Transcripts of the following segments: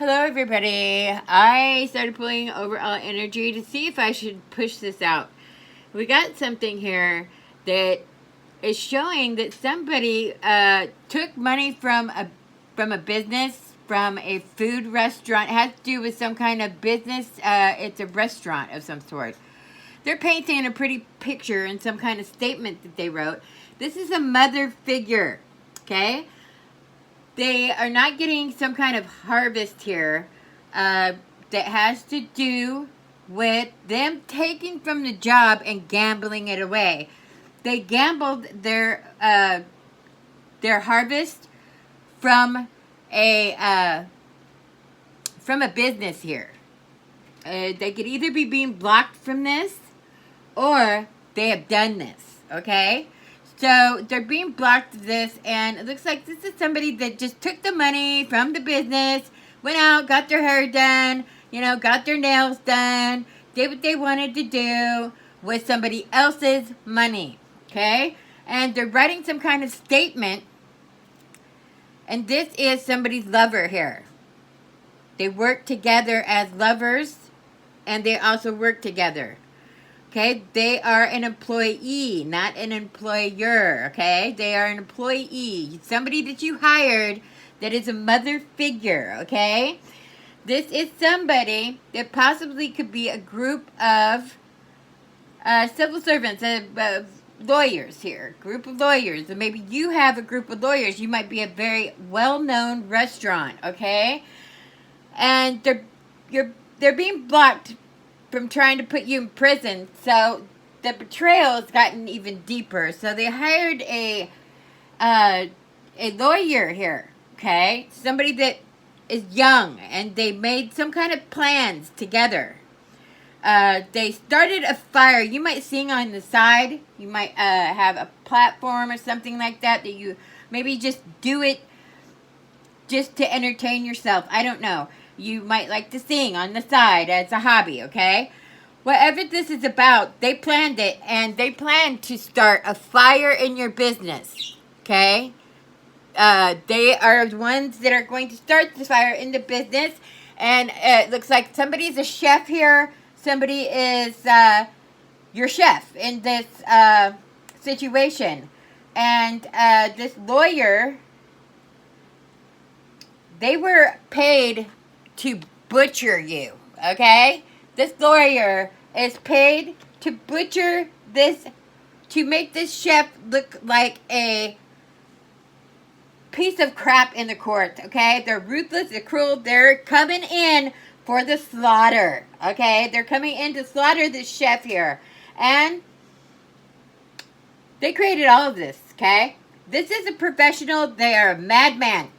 Hello everybody. I started pulling overall energy to see if I should push this out. We got something here that is showing that somebody took money from a business, from a food restaurant. It has to do with some kind of business. It's a restaurant of some sort. They're painting a pretty picture and some kind of statement that they wrote. This is a mother figure, okay? They are not getting some kind of harvest here that has to do with them taking from the job and gambling it away. They gambled their harvest from a business here. They could either be being blocked from this, or they have done this. Okay. So they're being blocked this, and it looks like this is somebody that just took the money from the business, went out, got their hair done, got their nails done, did what they wanted to do with somebody else's money, okay? And they're writing some kind of statement, and this is somebody's lover here. They work together as lovers, and they also work together. Okay, they are an employee, not an employer, okay? They are an employee, somebody that you hired that is a mother figure, okay? This is somebody that possibly could be a group of civil servants, lawyers here, group of lawyers. And maybe you have a group of lawyers. You might be a very well-known restaurant, okay? And they're being blocked from trying to put you in prison, so the betrayal has gotten even deeper. So they hired a lawyer here, okay? Somebody that is young, and they made some kind of plans together. They started a fire. You might sing on the side. You might have a platform or something like that you maybe just do it just to entertain yourself. I don't know. You might like to sing on the side as a hobby, okay? Whatever this is about, they planned it, and they plan to start a fire in your business, okay? They are the ones that are going to start the fire in the business, and it looks like somebody's a chef here. Somebody is your chef in this situation. And this lawyer, they were paid to butcher you, okay? This lawyer is paid to butcher this, to make this chef look like a piece of crap in the court, okay? They're ruthless, they're cruel, they're coming in for the slaughter, okay? They're coming in to slaughter this chef here. And they created all of this, okay? This is a professional, they are a madman.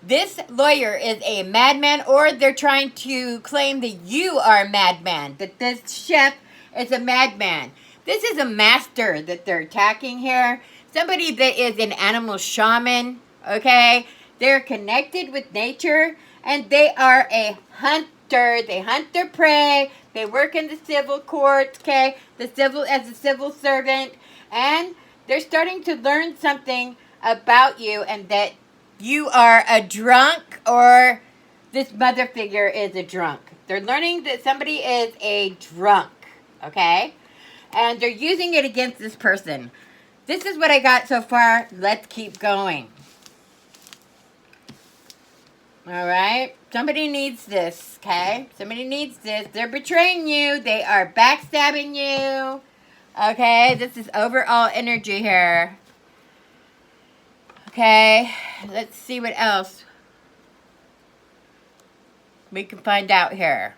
This lawyer is a madman, or they're trying to claim that you are a madman, that this chef is a madman. This is a master that they're attacking here. Somebody that is an animal shaman, okay? They're connected with nature, and they are a hunter. They hunt their prey. They work in the civil courts, okay? As a civil servant, and they're starting to learn something about you, and that you are a drunk, or this mother figure is a drunk. They're learning that somebody is a drunk, okay? And they're using it against this person. This is what I got so far. Let's keep going. All right? Somebody needs this, okay? Somebody needs this. They're betraying you. They are backstabbing you. Okay? This is overall energy here. Okay, let's see what else we can find out here.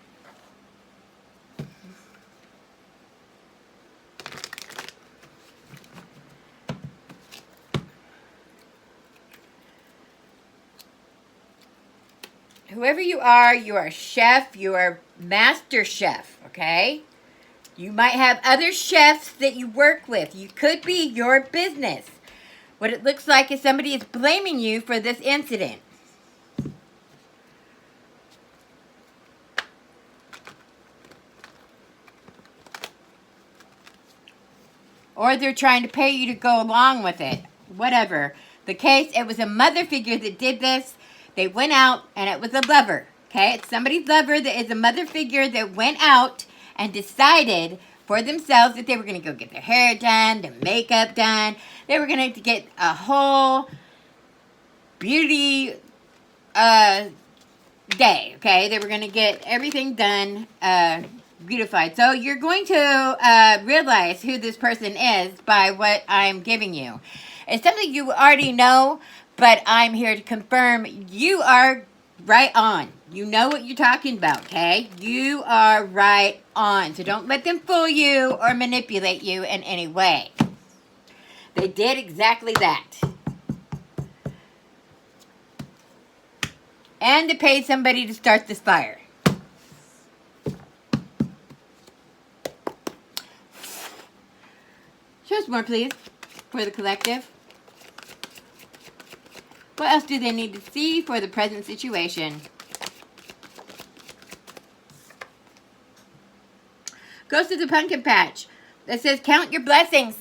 Whoever you are chef, you are master chef, okay? You might have other chefs that you work with. You could be your business. What it looks like is somebody is blaming you for this incident. Or they're trying to pay you to go along with it. Whatever the case, it was a mother figure that did this. They went out, and it was a lover. Okay, it's somebody's lover that is a mother figure that went out and decided for themselves that they were going to go get their hair done, their makeup done. They were going to get a whole beauty day, okay? They were going to get everything done, beautified. So you're going to realize who this person is by what I'm giving you. It's something you already know, but I'm here to confirm you are right on. You know what you're talking about, okay? You are right on. So don't let them fool you or manipulate you in any way. They did exactly that. And they paid somebody to start this fire. Show us more, please, for the collective. What else do they need to see for the present situation? Goes to the pumpkin patch. That says, count your blessings.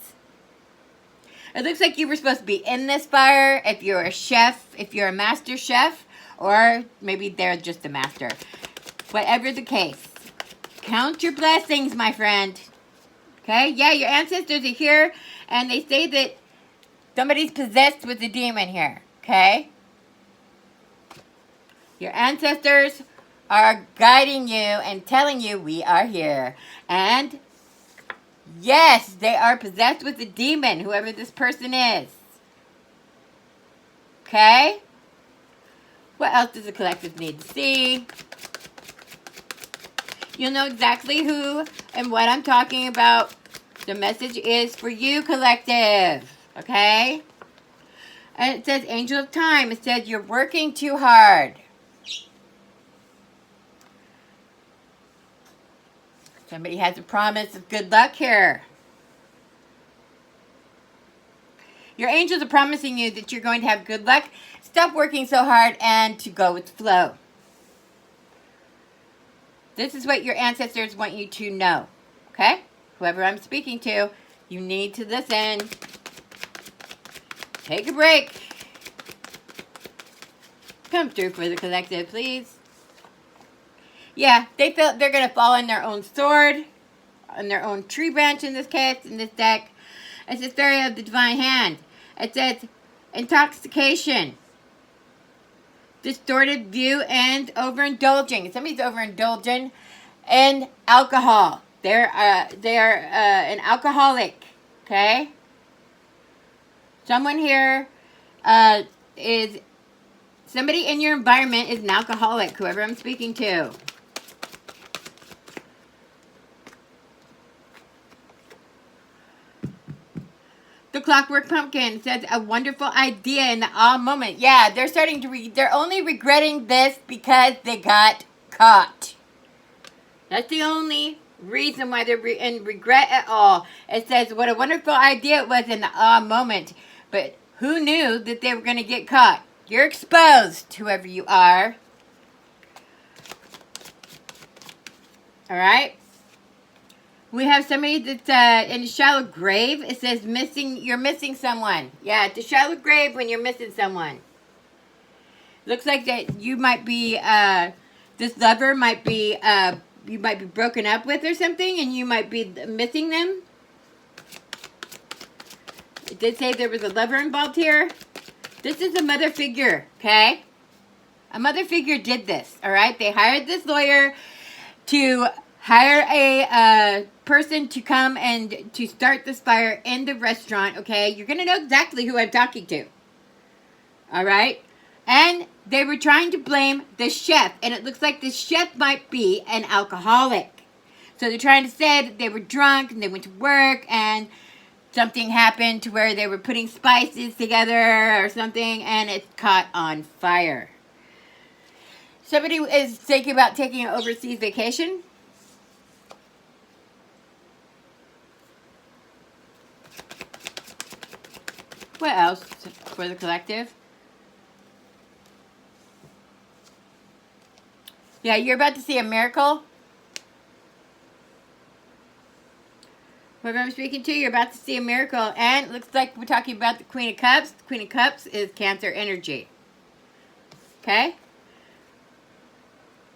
It looks like you were supposed to be in this fire if you're a chef, if you're a master chef, or maybe they're just a master. Whatever the case. Count your blessings, my friend. Okay? Yeah, your ancestors are here, and they say that somebody's possessed with a demon here. Okay? Your ancestors are guiding you and telling you we are here. And yes, they are possessed with a demon, whoever this person is. Okay? What else does the collective need to see? You'll know exactly who and what I'm talking about. The message is for you, collective. Okay? And it says Angel of Time. It says you're working too hard. Somebody has a promise of good luck here. Your angels are promising you that you're going to have good luck. Stop working so hard and to go with the flow. This is what your ancestors want you to know. Okay? Whoever I'm speaking to, you need to listen. Take a break. Come through for the collective, please. Yeah, they feel they're going to fall on their own sword, on their own tree branch in this case, in this deck. It's the Fairy of the Divine Hand. It says intoxication, distorted view, and overindulging. Somebody's overindulging in alcohol. They are an alcoholic. Okay. Someone here is somebody in your environment is an alcoholic. Whoever I'm speaking to. The Clockwork Pumpkin says a wonderful idea in the awe moment. Yeah, they're starting to they're only regretting this because they got caught. That's the only reason why they're in regret at all. It says what a wonderful idea it was in the awe moment. But who knew that they were going to get caught? You're exposed, whoever you are. All right? We have somebody that's in a shallow grave. It says you're missing someone. Yeah, it's a shallow grave when you're missing someone. Looks like that you might be, this lover might be, you might be broken up with or something, and you might be missing them. It did say there was a lover involved here. This is a mother figure, okay? A mother figure did this, all right? They hired this lawyer to hire a person to come and to start this fire in the restaurant, okay? You're going to know exactly who I'm talking to. All right? And they were trying to blame the chef, and it looks like the chef might be an alcoholic. So they're trying to say that they were drunk and they went to work and something happened to where they were putting spices together or something, and it caught on fire. Somebody is thinking about taking an overseas vacation. What else for the collective? Yeah, you're about to see a miracle. Whoever I'm speaking to, you're about to see a miracle. And it looks like we're talking about the Queen of Cups. The Queen of Cups is Cancer energy. Okay?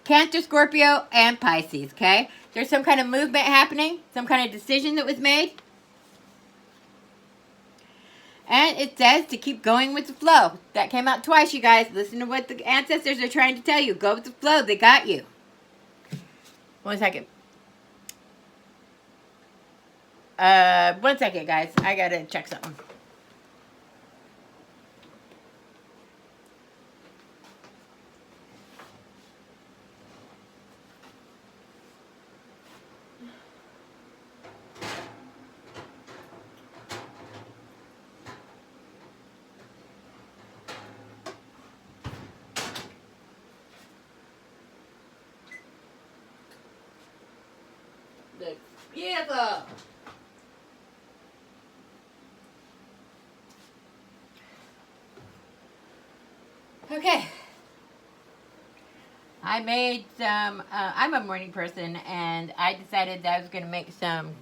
Cancer, Scorpio, and Pisces, okay? There's some kind of movement happening, some kind of decision that was made. And it says to keep going with the flow. That came out twice, you guys. Listen to what the ancestors are trying to tell you. Go with the flow. They got you. 1 second. 1 second, guys. I gotta check something. Looks beautiful. Okay. I made some, I'm a morning person, and I decided that I was going to make some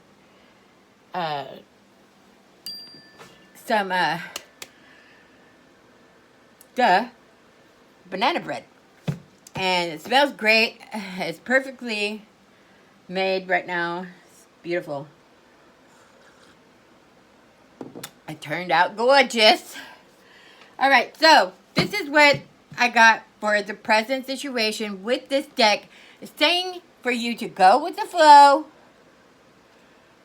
banana bread. And it smells great. It's perfectly made right now. It's beautiful. It turned out gorgeous. Alright, so this is what I got for the present situation with this deck. It's saying for you to go with the flow.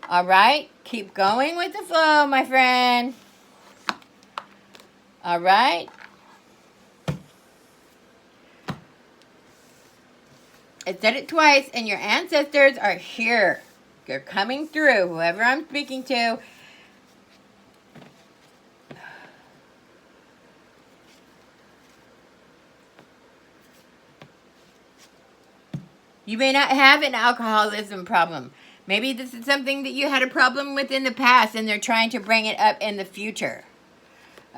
Alright, keep going with the flow, my friend. Alright. I said it twice, and your ancestors are here. They're coming through. Whoever I'm speaking to. You may not have an alcoholism problem. Maybe this is something that you had a problem with in the past, and they're trying to bring it up in the future.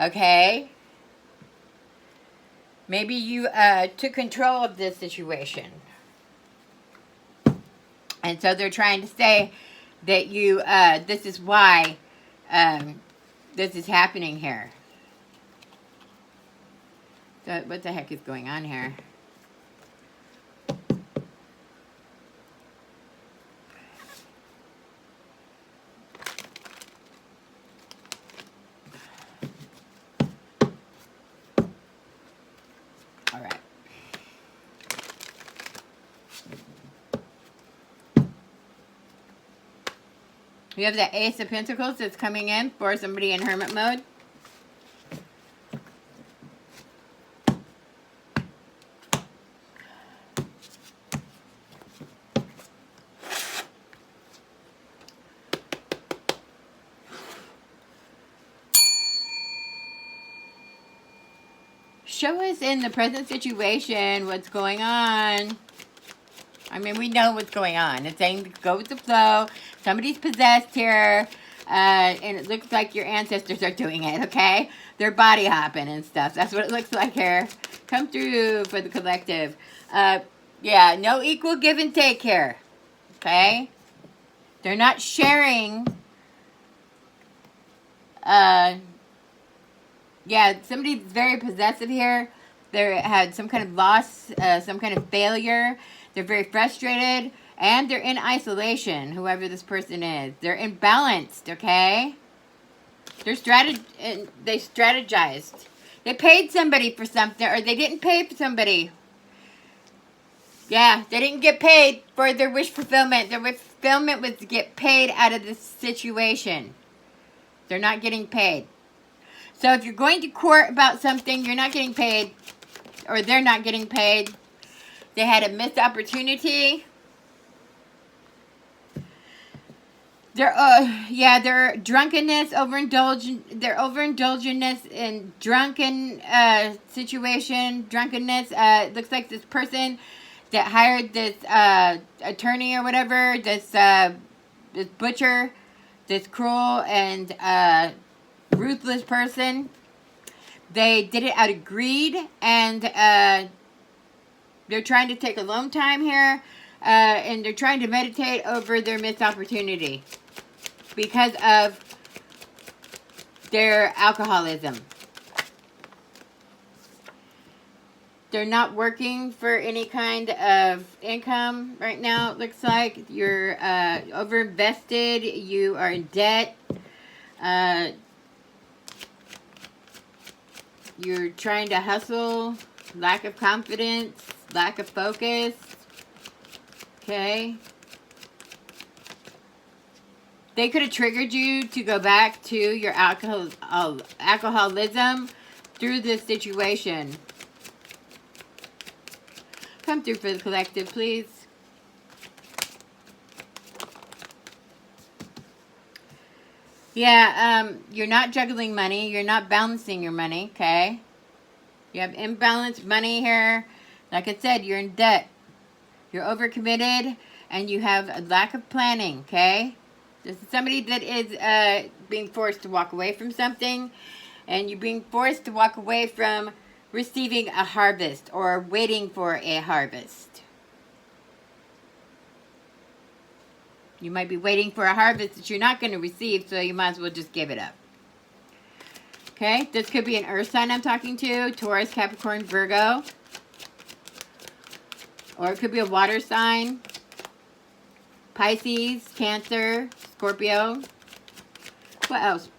Okay? Maybe you took control of this situation. And so they're trying to say that you, this is why this is happening here. So what the heck is going on here? All right. We have the Ace of Pentacles that's coming in for somebody in hermit mode. Show us in the present situation what's going on. I mean, we know what's going on. It's saying to go with the flow. Somebody's possessed here. And it looks like your ancestors are doing it, okay? They're body hopping and stuff. That's what it looks like here. Come through for the collective. Yeah, no equal give and take here. Okay? They're not sharing. Yeah, somebody's very possessive here. They had some kind of loss, some kind of failure. They're very frustrated, and they're in isolation, whoever this person is. They're imbalanced, okay? They strategized. They paid somebody for something, or they didn't pay for somebody. Yeah, they didn't get paid for their wish fulfillment. Their wish fulfillment was to get paid out of this situation. They're not getting paid. So if you're going to court about something, you're not getting paid, or they're not getting paid. They had a missed opportunity. Their drunkenness, their overindulgence in drunken situation, drunkenness. Looks like this person that hired this attorney or whatever, this butcher, this cruel and ruthless person. They did it out of greed, and they're trying to take alone time here, and they're trying to meditate over their missed opportunity because of their alcoholism. They're not working for any kind of income right now. It looks like you're overinvested. You are in debt. You're trying to hustle. Lack of confidence. Lack of focus. Okay. They could have triggered you to go back to your alcoholism through this situation. Come through for the collective, please. Yeah, you're not juggling money. You're not balancing your money, okay? You have imbalanced money here. Like I said, you're in debt. You're overcommitted, and you have a lack of planning, okay? This is somebody that is being forced to walk away from something, and you're being forced to walk away from receiving a harvest or waiting for a harvest. You might be waiting for a harvest that you're not going to receive, so you might as well just give it up. Okay, this could be an earth sign I'm talking to, Taurus, Capricorn, Virgo. Or it could be a water sign, Pisces, Cancer, Scorpio. What else?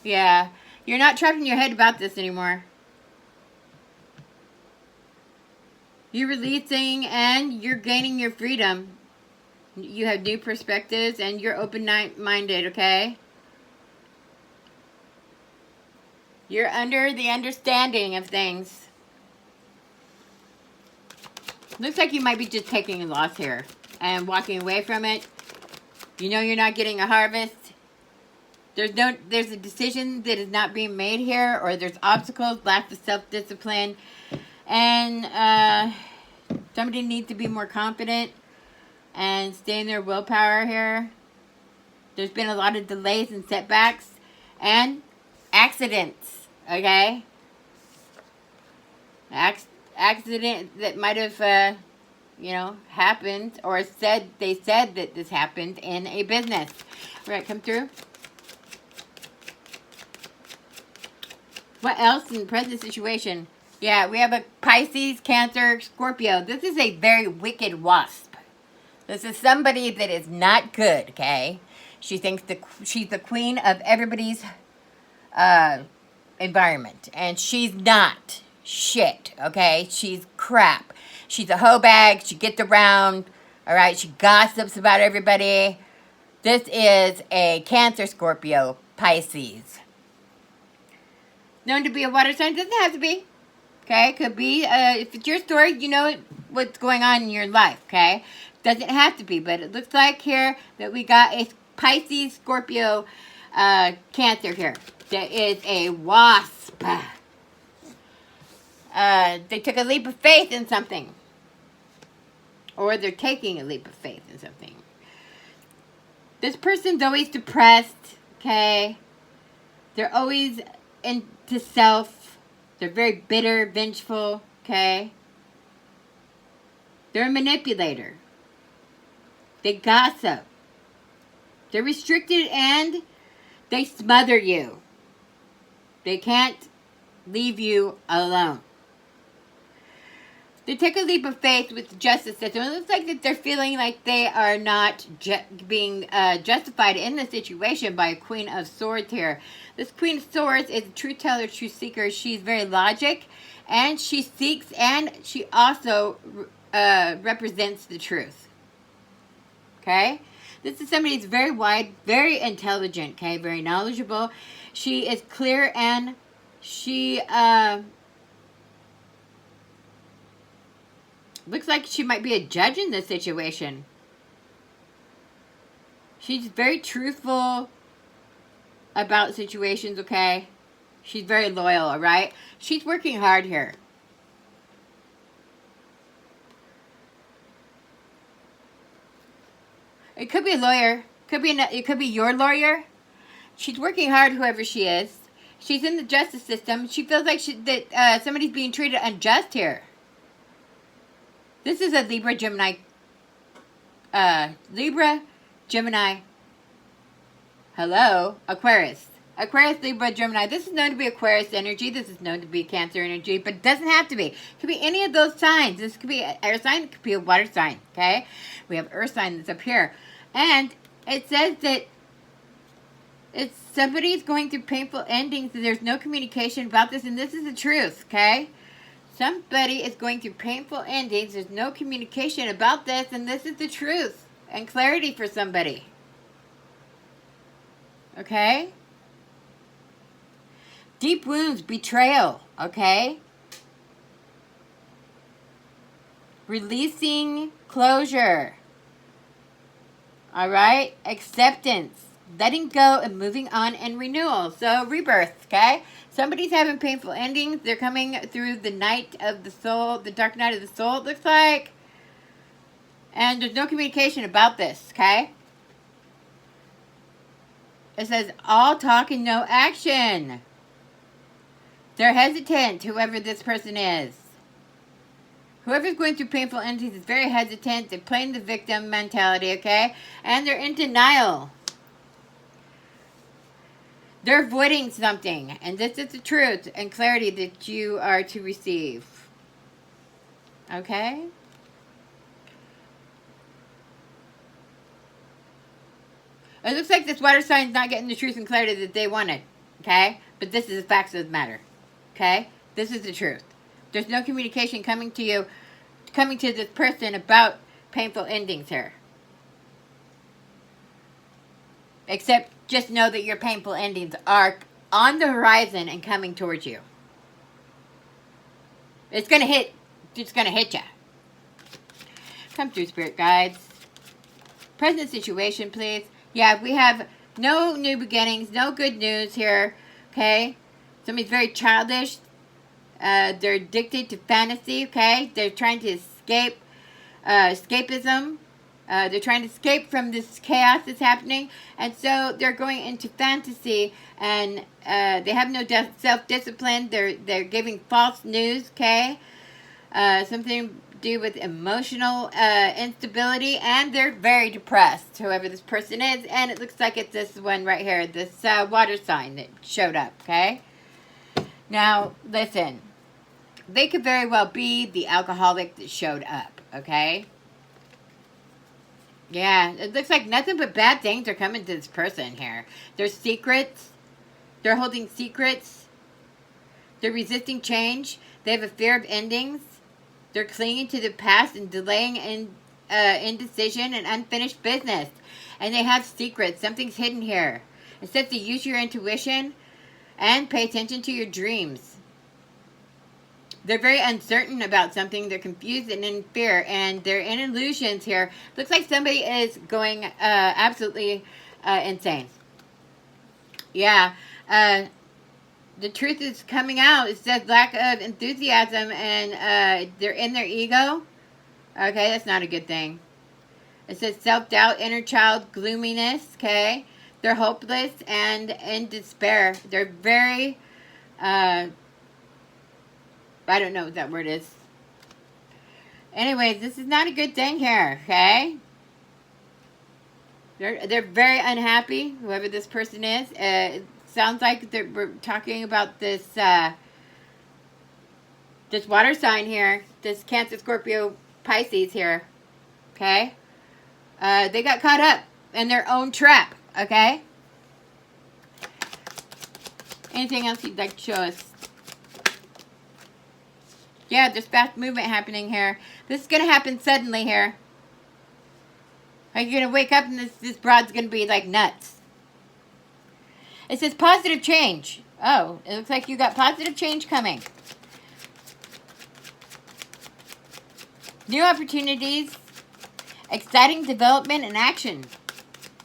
Yeah, you're not trapped in your head about this anymore. You're releasing and you're gaining your freedom. You have new perspectives and you're open-minded, okay? You're under the understanding of things. Looks like you might be just taking a loss here and walking away from it. You know you're not getting a harvest. There's a decision that is not being made here, or there's obstacles, lack of self-discipline, and somebody needs to be more confident and stay in their willpower here. There's been a lot of delays and setbacks and accidents, okay? Accident that might have, happened, or they said that this happened in a business. All right, come through. What else in the present situation? Yeah, we have a Pisces, Cancer, Scorpio. This is a very wicked wasp. This is somebody that is not good, okay? She thinks she's the queen of everybody's environment. And she's not shit, okay? She's crap. She's a hoe bag. She gets around, all right? She gossips about everybody. This is a Cancer, Scorpio, Pisces. Known to be a water sign. Doesn't have to be. Okay? Could be. If it's your story, you know what's going on in your life, okay? Doesn't have to be, but it looks like here that we got a Pisces, Scorpio, Cancer here. That is a wasp. They took a leap of faith in something. Or they're taking a leap of faith in something. This person's always depressed, okay? They're always into self. They're very bitter, vengeful, okay? They're a manipulator. They gossip. They're restricted and they smother you. They can't leave you alone. They take a leap of faith with the justice system. It looks like that they're feeling like they are not being justified in the situation by a Queen of Swords here. This Queen of Swords is a truth teller, truth seeker. She's very logic, and she seeks, and she also represents the truth. Okay? This is somebody who's very wide, very intelligent, okay? Very knowledgeable. She is clear, and she looks like she might be a judge in this situation. She's very truthful about situations, okay? She's very loyal, all right? She's working hard here. It could be a lawyer. It could be your lawyer. She's working hard, whoever she is. She's in the justice system. She feels like that somebody's being treated unjust here. This is a Libra, Gemini. Libra, Gemini. Hello, Aquarius. Aquarius, Libra, Gemini. This is known to be Aquarius energy. This is known to be Cancer energy, but it doesn't have to be. It could be any of those signs. This could be an air sign. It could be a water sign, okay? We have earth sign that's up here. And it says that it's somebody's going through painful endings and there's no communication about this, and this is the truth, okay? Somebody is going through painful endings. There's no communication about this, and this is the truth and clarity for somebody. Okay? Deep wounds, betrayal, okay? Releasing closure. All right? Acceptance. Letting go and moving on and renewal. So, rebirth, okay? Somebody's having painful endings. They're coming through the night of the soul, the dark night of the soul, it looks like. And there's no communication about this, okay? It says, all talk and no action. They're hesitant, whoever this person is. Whoever's going through painful endings is very hesitant. They're playing the victim mentality, okay? And they're in denial. They're avoiding something. And this is the truth and clarity that you are to receive. Okay? It looks like this water sign's not getting the truth and clarity that they wanted. Okay? But this is the facts of the matter. Okay? This is the truth. There's no communication coming to you, coming to this person about painful endings here. Except just know that your painful endings are on the horizon and coming towards you. It's going to hit. It's going to hit you. Come through, spirit guides. Present situation, please. Yeah, we have no new beginnings, no good news here. Okay? Somebody's very childish. They're addicted to fantasy, okay? They're trying to escape, escapism. They're trying to escape from this chaos that's happening. And so they're going into fantasy, and they have no self-discipline. They're giving false news, okay? Something to do with emotional instability, and they're very depressed, whoever this person is. And it looks like it's this one right here, this water sign that showed up, okay? Now, listen. They could very well be the alcoholic that showed up, okay? Yeah, it looks like nothing but bad things are coming to this person here. There's secrets. They're holding secrets. They're resisting change. They have a fear of endings. They're clinging to the past and delaying indecision and unfinished business. And they have secrets. Something's hidden here. It says to use your intuition and pay attention to your dreams. They're very uncertain about something. They're confused and in fear. And they're in illusions here. Looks like somebody is going absolutely insane. Yeah. The truth is coming out. It says lack of enthusiasm. And they're in their ego. Okay, that's not a good thing. It says self-doubt, inner child, gloominess. Okay. They're hopeless and in despair. They're very... I don't know what that word is. Anyways, this is not a good thing here, okay? They're very unhappy, whoever this person is. It sounds like we're talking about this this water sign here, this Cancer, Scorpio, Pisces here, okay? They got caught up in their own trap, okay? Anything else you'd like to show us? Yeah, there's fast movement happening here. This is going to happen suddenly here. Are you going to wake up and this broad's going to be like nuts? It says positive change. Oh, it looks like you got positive change coming. New opportunities. Exciting development and action.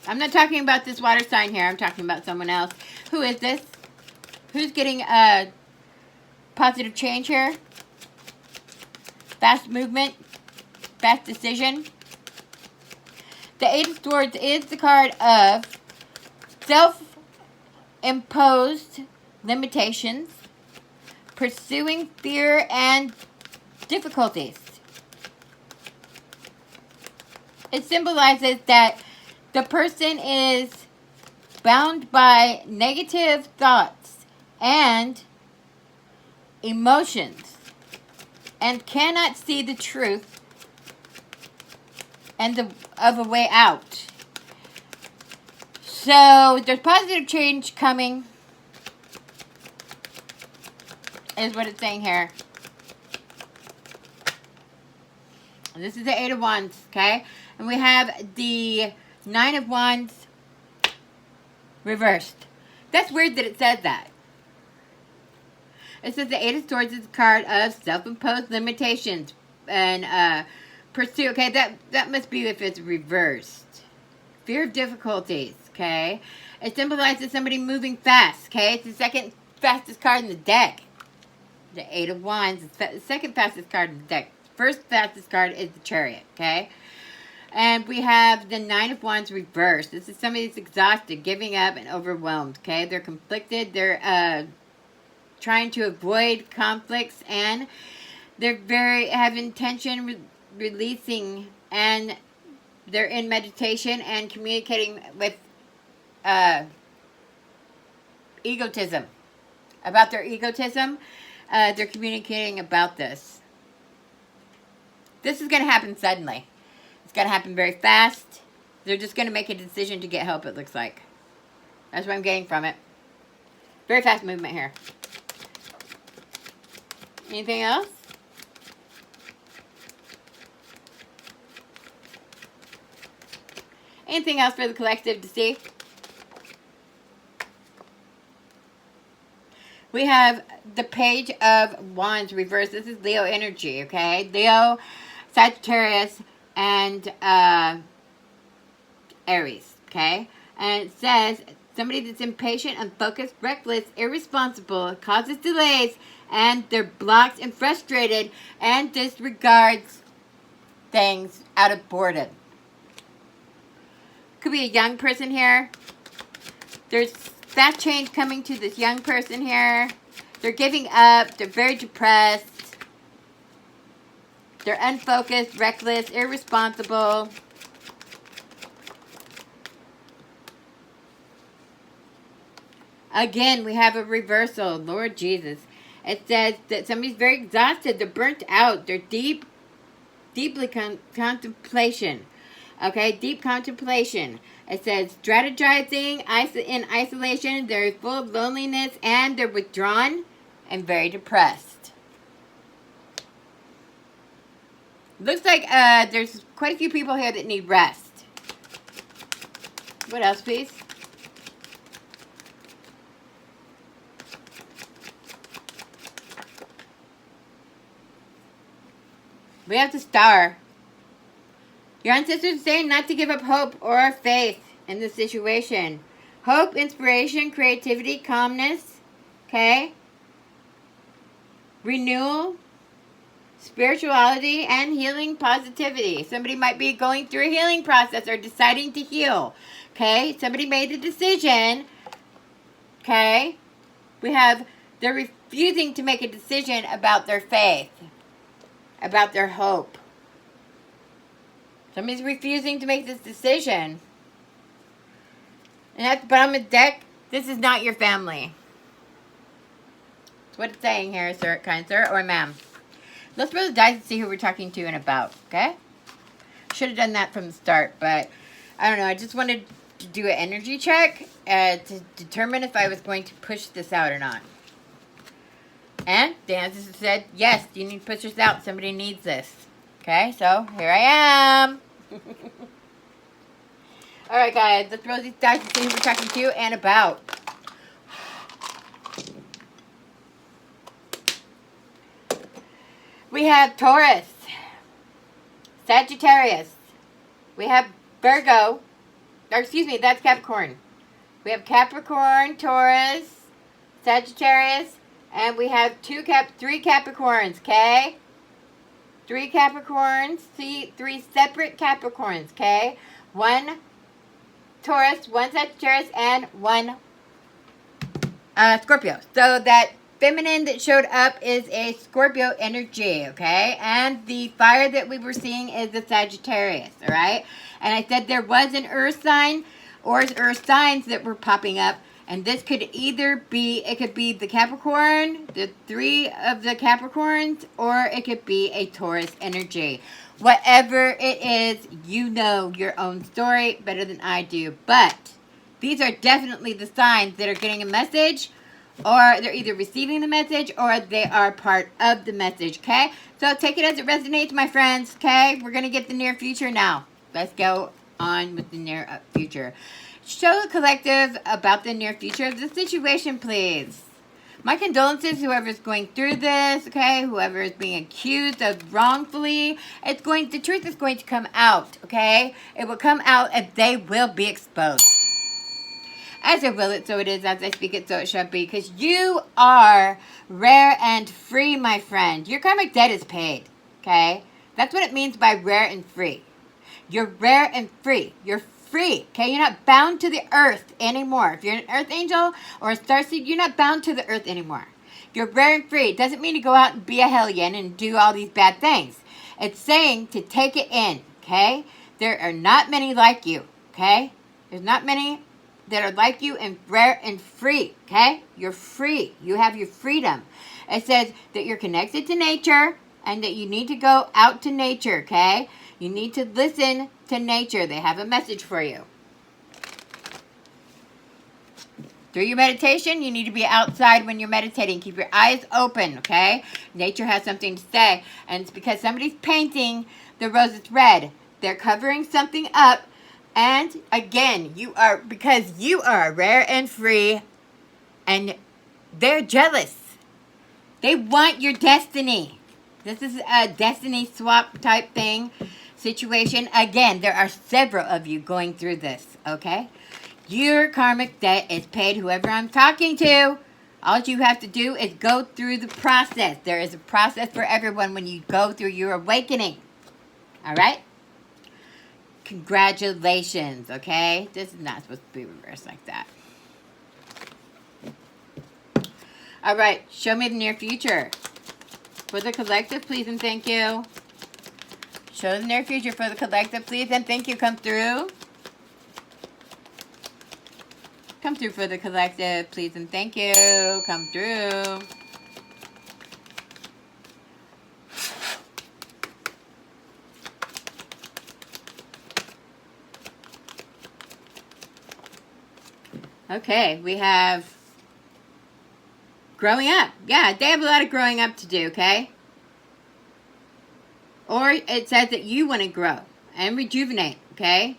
I'm not talking about this water sign here. I'm talking about someone else. Who is this? Who's getting positive change here? Fast movement, fast decision. The Eight of Swords is the card of self-imposed limitations, pursuing fear and difficulties. It symbolizes that the person is bound by negative thoughts and emotions, and cannot see the truth and of a way out. So there's positive change coming, is what it's saying here. This is the Eight of Wands, okay? And we have the Nine of Wands reversed. That's weird that it says that. It says the Eight of Swords is a card of self-imposed limitations and pursue. Okay, that must be if it's reversed. Fear of difficulties, okay? It symbolizes somebody moving fast, okay? It's the second fastest card in the deck. The Eight of Wands is the second fastest card in the deck. First fastest card is the Chariot, okay? And we have the Nine of Wands reversed. This is somebody that's exhausted, giving up, and overwhelmed, okay? They're conflicted. They're trying to avoid conflicts, and they're have intention releasing, and they're in meditation and communicating with egotism. About their egotism, they're communicating about this. This is going to happen suddenly. It's going to happen very fast. They're just going to make a decision to get help, it looks like. That's what I'm getting from it. Very fast movement here. Anything else? Anything else for the collective to see? We have the Page of Wands reversed. This is Leo energy, okay? Leo, Sagittarius, and Aries, okay? And it says, somebody that's impatient, unfocused, reckless, irresponsible, causes delays, and they're blocked and frustrated, and disregards things out of boredom. Could be a young person here. There's fast change coming to this young person here. They're giving up. They're very depressed. They're unfocused, reckless, irresponsible. Again, we have a reversal. Lord Jesus. It says that somebody's very exhausted. They're burnt out. They're deeply contemplation. Okay, deep contemplation. It says strategizing in isolation. They're full of loneliness, and they're withdrawn and very depressed. Looks like there's quite a few people here that need rest. What else, please? We have the Star. Your ancestors are saying not to give up hope or faith in this situation. Hope, inspiration, creativity, calmness. Okay? Renewal, spirituality, and healing positivity. Somebody might be going through a healing process or deciding to heal. Okay? Somebody made a decision. Okay? They're refusing to make a decision about their faith. About their hope. Somebody's refusing to make this decision. And at the bottom of the deck, this is not your family. That's what it's saying here, sir, kind sir or ma'am. Let's roll the dice and see who we're talking to and about, okay? Should have done that from the start, but I don't know. I just wanted to do an energy check to determine if I was going to push this out or not. And the ancestor said, yes, you need to push this out. Somebody needs this. Okay, so here I am. Alright, guys, let's roll these dice and see who we're talking to and about. We have Taurus, Sagittarius. We have Virgo. Or excuse me, that's Capricorn. We have Capricorn, Taurus, Sagittarius, and we have three Capricorns, okay? 3 Capricorns, three separate Capricorns, okay? 1 Taurus, 1 Sagittarius, and 1 Scorpio. So that feminine that showed up is a Scorpio energy, okay? And the fire that we were seeing is the Sagittarius, all right? And I said there was an earth sign or signs that were popping up. And this could either be, it could be the Capricorn, the 3 of the Capricorns, or it could be a Taurus energy. Whatever it is, you know your own story better than I do. But these are definitely the signs that are getting a message, or they're either receiving the message, or they are part of the message, okay? So take it as it resonates, my friends, okay? We're going to get the near future now. Let's go on with the near future. Show the collective about the near future of the situation, please. My condolences, whoever's going through this, okay? Whoever is being accused of wrongfully, the truth is going to come out, okay? It will come out and they will be exposed. As I will it, so it is. As I speak it, so it shall be. Because you are rare and free, my friend. Your karmic debt is paid, okay? That's what it means by rare and free. You're rare and free. You're free, okay? You're not bound to the earth anymore. If you're an earth angel or a starseed, you're not bound to the earth anymore. You're rare and free. It doesn't mean to go out and be a hellion and do all these bad things. It's saying to take it in, okay? There are not many like you, okay? There's not many that are like you and rare and free, okay? You're free. You have your freedom. It says that you're connected to nature and that you need to go out to nature, okay? You need to listen to nature. They have a message for you. Through your meditation, you need to be outside when you're meditating. Keep your eyes open, okay? Nature has something to say. And it's because somebody's painting the roses red. They're covering something up. And again, because you are rare and free, and they're jealous. They want your destiny. This is a destiny swap type thing, situation. Again, there are several of you going through this, okay? Your karmic debt is paid, whoever I'm talking to. All you have to do is go through the process. There is a process for everyone when you go through your awakening. All right? Congratulations, okay? This is not supposed to be reversed like that. All right, show me the near future. For the collective, please and thank you. Show the near future for the collective, please and thank you. Come through. Come through for the collective, please and thank you. Come through. Okay, we have growing up. Yeah, they have a lot of growing up to do, okay? Or it says that you want to grow and rejuvenate, okay?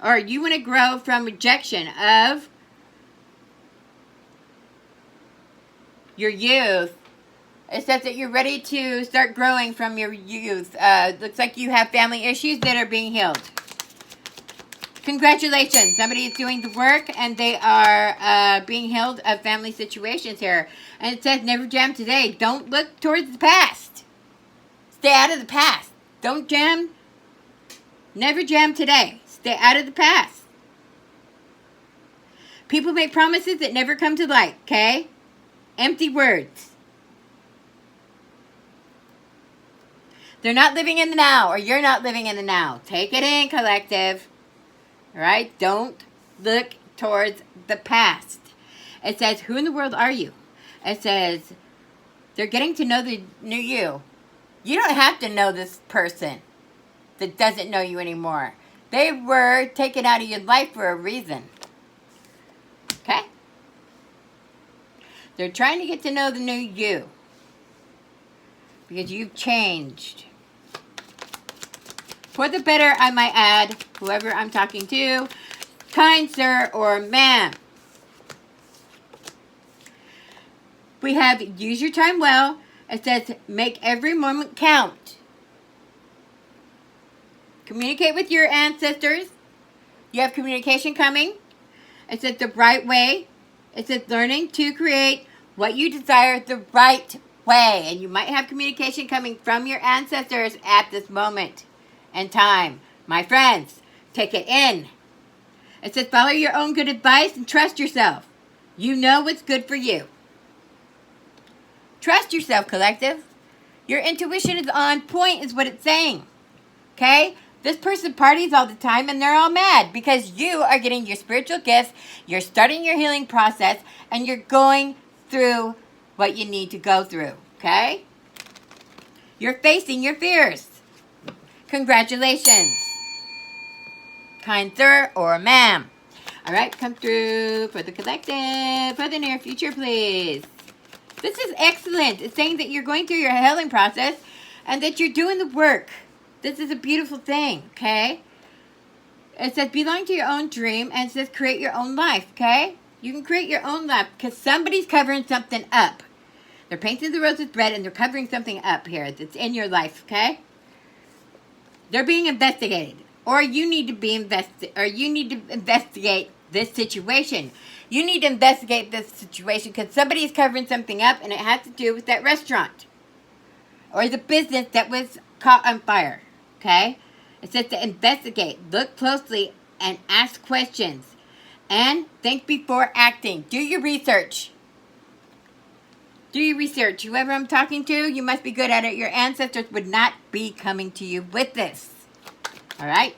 Or you want to grow from rejection of your youth. It says that you're ready to start growing from your youth. Looks like you have family issues that are being healed. Congratulations. Somebody is doing the work and they are being healed of family situations here. And it says never jam today. Don't look towards the past. Stay out of the past. Don't jam. Never jam today. Stay out of the past. People make promises that never come to light, okay? Empty words. They're not living in the now, or you're not living in the now. Take it in, collective. All right? Don't look towards the past. It says, who in the world are you? It says, they're getting to know the new you. You don't have to know this person that doesn't know you anymore. They were taken out of your life for a reason. Okay? They're trying to get to know the new you. Because you've changed. For the better, I might add, whoever I'm talking to, kind sir or ma'am. We have use your time well. It says make every moment count. Communicate with your ancestors. You have communication coming. It says the right way. It says learning to create what you desire the right way. And you might have communication coming from your ancestors at this moment and time. My friends, take it in. It says follow your own good advice and trust yourself. You know what's good for you. Trust yourself, collective. Your intuition is on point is what it's saying. Okay? This person parties all the time and they're all mad because you are getting your spiritual gifts, you're starting your healing process, and you're going through what you need to go through, okay? You're facing your fears. Congratulations, kind sir or ma'am. All right, come through for the collective, for the near future, please. This is excellent. It's saying that you're going through your healing process and that you're doing the work. This is a beautiful thing, okay? It says belong to your own dream, and it says create your own life, okay? You can create your own life because somebody's covering something up. They're painting the rose with red and they're covering something up here that's in your life, okay? They're being investigated. Or you need to be investigate this situation. You need to investigate this situation because somebody is covering something up and it has to do with that restaurant or the business that was caught on fire. Okay? It says to investigate, look closely, and ask questions. And think before acting. Do your research. Do your research. Whoever I'm talking to, you must be good at it. Your ancestors would not be coming to you with this. All right?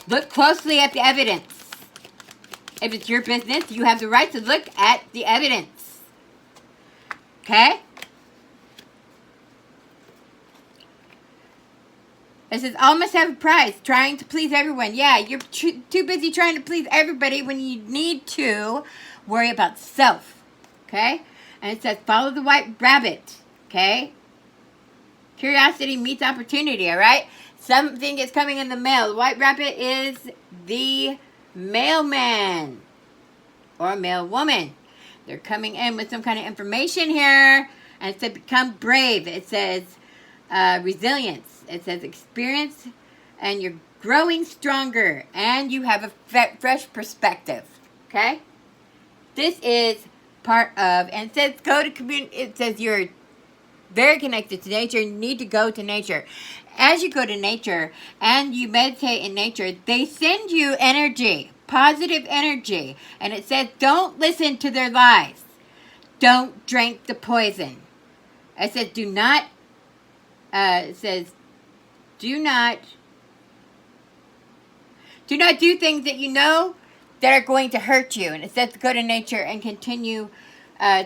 Look closely at the evidence. If it's your business, you have the right to look at the evidence. Okay? It says, all must have a price, trying to please everyone. Yeah, you're too busy trying to please everybody when you need to worry about self. Okay? And it says, follow the white rabbit. Okay? Curiosity meets opportunity, all right? Something is coming in the mail. The white rabbit is the mailman or mailwoman. They're coming in with some kind of information here. And it says, become brave. It says, resilience. It says, experience, and you're growing stronger. And you have a fresh perspective. Okay? This is part of, and it says, go to community. It says, you're very connected to nature. You need to go to nature. As you go to nature and you meditate in nature, they send you energy, positive energy. And it says, don't listen to their lies. Don't drink the poison. It says, do not, do not do things that you know that are going to hurt you. And it says to go to nature and continue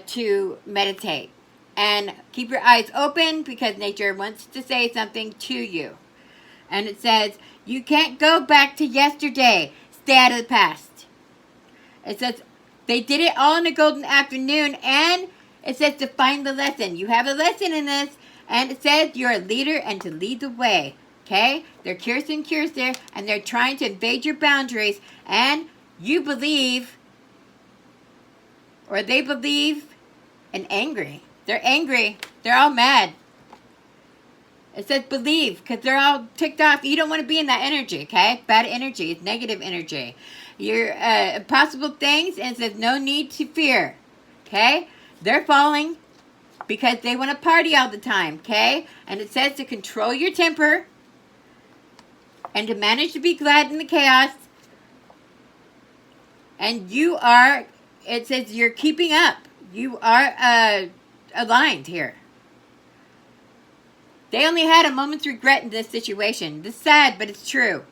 to meditate. And keep your eyes open because nature wants to say something to you. And it says, you can't go back to yesterday. Stay out of the past. It says, they did it all in a golden afternoon. And it says to find the lesson. You have a lesson in this. And it says you're a leader and to lead the way. Okay? They're curious there. And they're trying to invade your boundaries. And you believe, or they believe, and angry. They're angry. They're all mad. It says believe because they're all ticked off. You don't want to be in that energy, okay? Bad energy. It's negative energy. You're impossible things, and it says no need to fear, okay? They're falling because they want to party all the time, okay? And it says to control your temper and to manage to be glad in the chaos. And you are, it says you're keeping up. You are aligned here. They only had a moment's regret in this situation. This is sad, but it's true.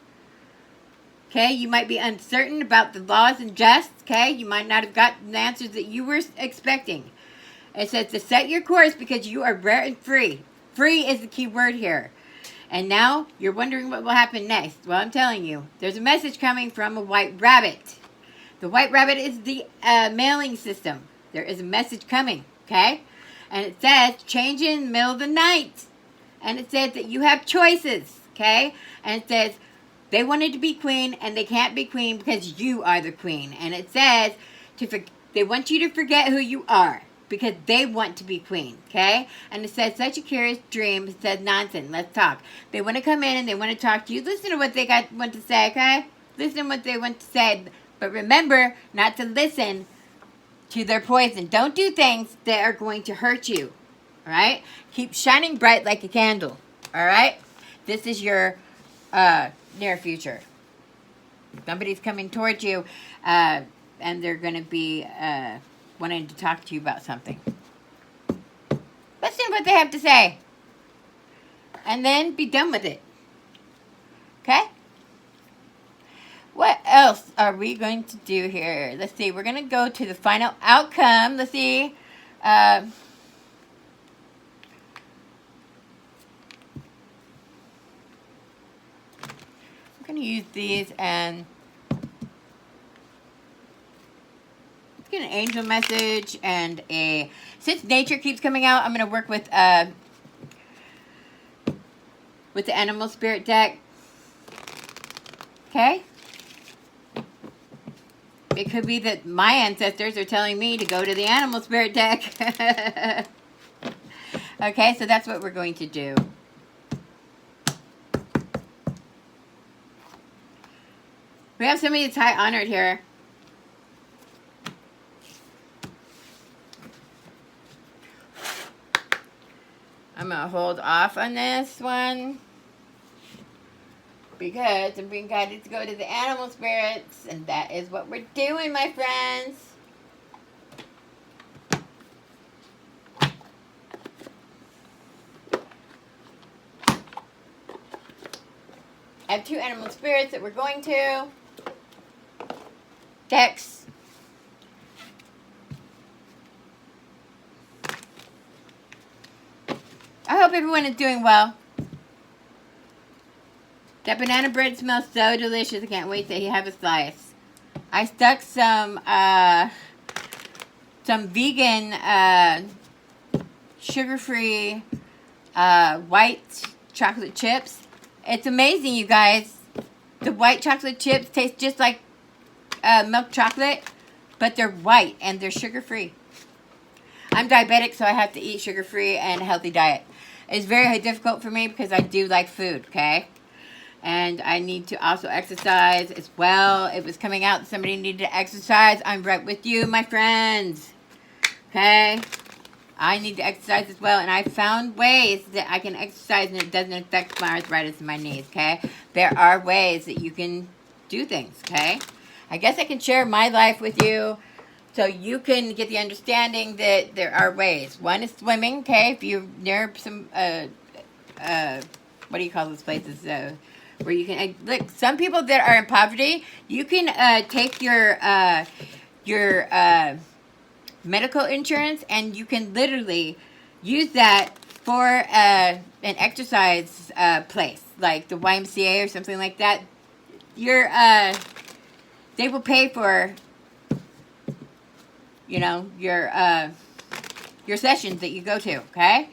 Okay, you might be uncertain about the laws and just. Okay, you might not have gotten the answers that you were expecting. It says to set your course because you are rare and free. Free is the key word here. And now you're wondering what will happen next. Well, I'm telling you, there's a message coming from a white rabbit. The white rabbit is the mailing system. There is a message coming, okay? And it says, change in the middle of the night. And it says that you have choices, okay? And it says, they wanted to be queen, and they can't be queen because you are the queen. And it says, they want you to forget who you are because they want to be queen, okay? And it says, such a curious dream. It says, nonsense, let's talk. They want to come in and they want to talk to you. Listen to what they want to say, okay? Listen to what they want to say. But remember not to listen to their poison. Don't do things that are going to hurt you. All right? Keep shining bright like a candle. All right? This is your near future. Somebody's coming towards you, and they're going to be wanting to talk to you about something. Listen to what they have to say. and then be done with it. Okay? What else are we going to do here? Let's see. We're going to go to the final outcome. Let's see. I'm going to use these and get an angel message and a... Since nature keeps coming out, I'm going to work with the animal spirit deck. Okay? It could be that my ancestors are telling me to go to the animal spirit deck. Okay, so that's what we're going to do. We have somebody that's high honored here. I'm going to hold off on this one because I'm being guided to go to the animal spirits, and that is what we're doing, my friends. I have 2 animal spirits that we're going to. Decks. I hope everyone is doing well. That banana bread smells so delicious. I can't wait to have a slice. I stuck some vegan sugar-free white chocolate chips. It's amazing, you guys. The white chocolate chips taste just like milk chocolate, but they're white and they're sugar-free. I'm diabetic, so I have to eat sugar-free and a healthy diet. It's very difficult for me because I do like food, okay? And I need to also exercise as well. It was coming out that somebody needed to exercise. I'm right with you, my friends. Okay? I need to exercise as well. And I found ways that I can exercise and it doesn't affect my arthritis in my knees, okay? There are ways that you can do things, okay? I guess I can share my life with you so you can get the understanding that there are ways. One is swimming, okay? If you're near some, what do you call those places? Where you can, look, some people that are in poverty, you can take your medical insurance and you can literally use that for an exercise place, like the YMCA or something like that. They will pay for, you know, your sessions that you go to, okay?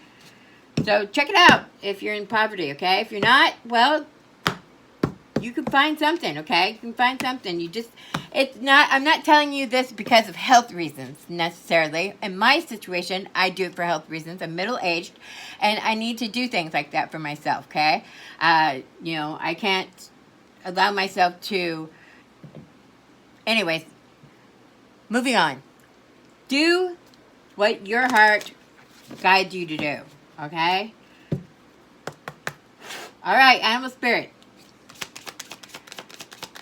So check it out if you're in poverty, okay? If you're not, well, you can find something, okay? You can find something. I'm not telling you this because of health reasons necessarily. In my situation, I do it for health reasons. I'm middle-aged, and I need to do things like that for myself, okay? You know, I can't allow myself to... Anyways, moving on. Do what your heart guides you to do, okay? All right, animal spirit.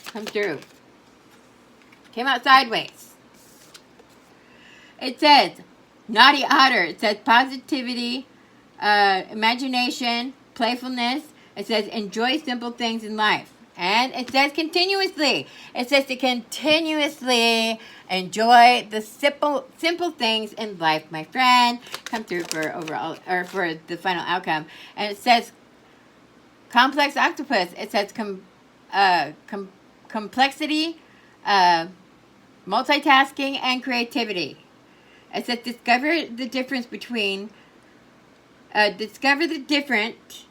Come through. Came out sideways. It says, naughty otter. It says positivity, imagination, playfulness. It says enjoy simple things in life. And it says continuously. It says to continuously enjoy the simple things in life, my friend. Come through for overall or for the final outcome. And it says complex octopus. It says complexity, multitasking, and creativity. It says discover the difference between discover the different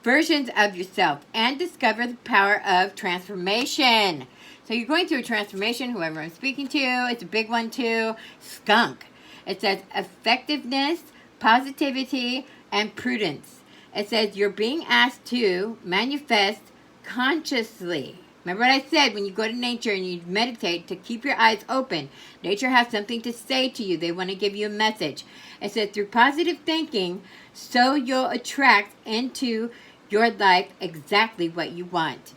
versions of yourself and discover the power of transformation. So you're going through a transformation, whoever I'm speaking to. It's a big one too. Skunk. It says effectiveness, positivity, and prudence. It says you're being asked to manifest consciously. Remember what I said, when you go to nature and you meditate, to keep your eyes open. Nature has something to say to you. They want to give you a message. It says through positive thinking, so you'll attract into your life exactly what you want.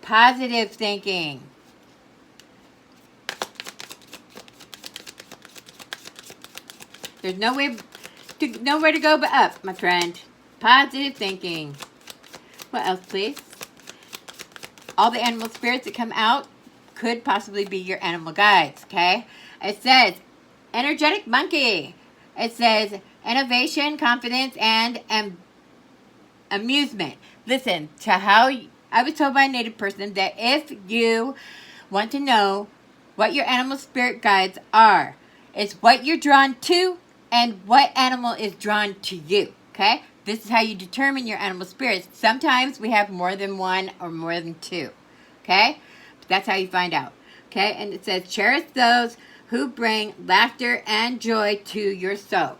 Positive thinking. There's nowhere to go but up, my friend. Positive thinking. What else, please? All the animal spirits that come out could possibly be your animal guides, okay? It says, energetic monkey. It says, innovation, confidence, and amusement. Listen to how I was told by a native person that if you want to know what your animal spirit guides are, it's what you're drawn to and what animal is drawn to you, okay? This is how you determine your animal spirits. Sometimes we have more than one or more than two, okay? But that's how you find out, okay? And it says, cherish those who bring laughter and joy to your soul.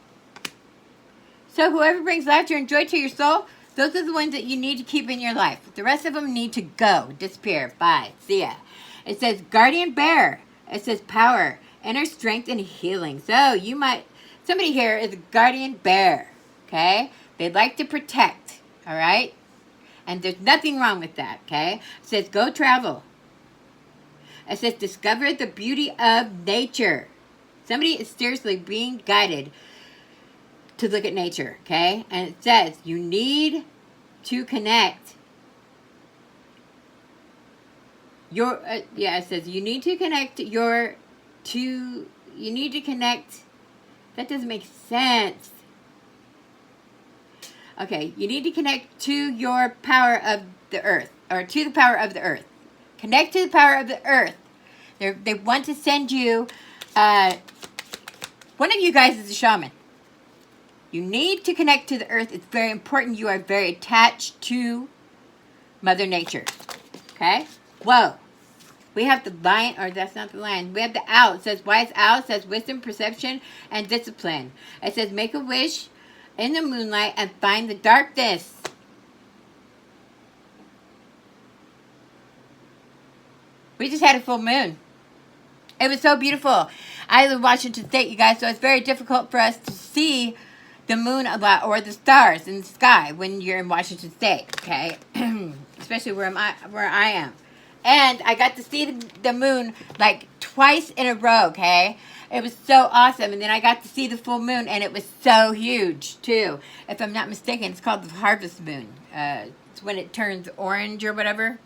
So whoever brings laughter and joy to your soul, those are the ones that you need to keep in your life. The rest of them need to go, disappear, bye, see ya. It says guardian bear. It says power, inner strength, and healing. So you might, somebody here is a guardian bear, okay? They like to protect, all right? And there's nothing wrong with that, okay? It says go travel. It says discover the beauty of nature. Somebody is seriously being guided to look at nature, okay? And it says you need to connect your, it says you need to connect you need to connect, that doesn't make sense. Okay, you need to connect to your power of the earth, or to the power of the earth. Connect to the power of the earth. They want to send you, one of you guys is a shaman. You need to connect to the earth. It's very important. You are very attached to Mother Nature. Okay? Whoa. We have the lion, or that's not the lion. We have the owl. It says wise owl. It says wisdom, perception, and discipline. It says make a wish in the moonlight and find the darkness. We just had a full moon. It was so beautiful. I live in Washington State, you guys, so it's very difficult for us to see the moon a lot, or the stars in the sky when you're in Washington State, okay? Especially where I am. And I got to see the moon like twice in a row, okay? It was so awesome. And then I got to see the full moon, and it was so huge, too. If I'm not mistaken, it's called the harvest moon. It's when it turns orange or whatever.